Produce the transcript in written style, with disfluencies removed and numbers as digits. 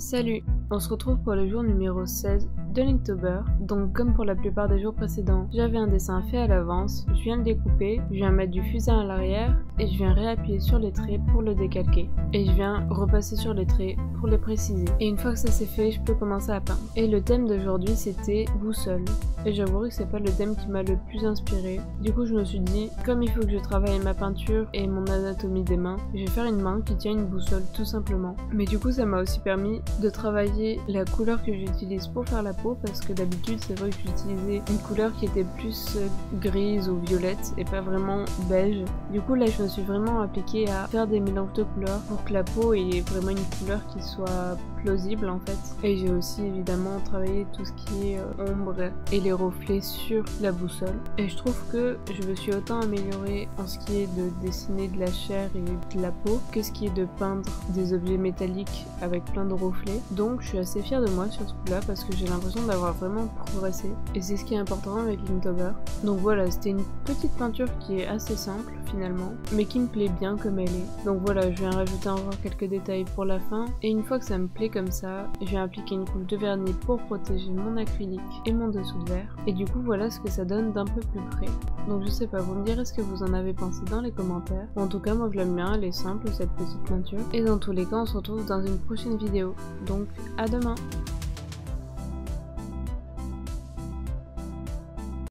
Salut, on se retrouve pour le jour numéro 16 de Linktober. Donc comme pour la plupart des jours précédents, j'avais un dessin fait à l'avance, je viens le découper, je viens mettre du fusain à l'arrière et je viens réappuyer sur les traits pour le décalquer. Et je viens repasser sur les traits pour les préciser. Et une fois que ça c'est fait, je peux commencer à peindre. Et le thème d'aujourd'hui c'était boussole. Et j'avoue que c'est pas le thème qui m'a le plus inspiré. Du coup je me suis dit, comme il faut que je travaille ma peinture et mon anatomie des mains, je vais faire une main qui tient une boussole tout simplement. Mais du coup ça m'a aussi permis de travailler la couleur que j'utilise pour faire la peau, parce que d'habitude c'est vrai que j'utilisais une couleur qui était plus grise ou violette et pas vraiment beige. Du coup là je me suis vraiment appliquée à faire des mélanges de couleurs pour que la peau ait vraiment une couleur qui soit plausible en fait. Et j'ai aussi évidemment travaillé tout ce qui est ombre et les reflets sur la boussole. Et je trouve que je me suis autant améliorée en ce qui est de dessiner de la chair et de la peau que ce qui est de peindre des objets métalliques avec plein de reflets. Donc je suis assez fière de moi sur ce coup là parce que j'ai l'impression d'avoir vraiment progressé et c'est ce qui est important avec Linktober. Donc voilà, c'était une petite peinture qui est assez simple finalement mais qui me plaît bien comme elle est. Donc voilà, je viens rajouter encore quelques détails pour la fin et une fois que ça me plaît comme ça, je viens appliquer une couche de vernis pour protéger mon acrylique et mon dessous de verre. Et du coup voilà ce que ça donne d'un peu plus près. Donc je sais pas, vous me direz ce que vous en avez pensé dans les commentaires. En tout cas moi je l'aime bien, elle est simple cette petite peinture. Et dans tous les cas on se retrouve dans une prochaine vidéo. Donc à demain!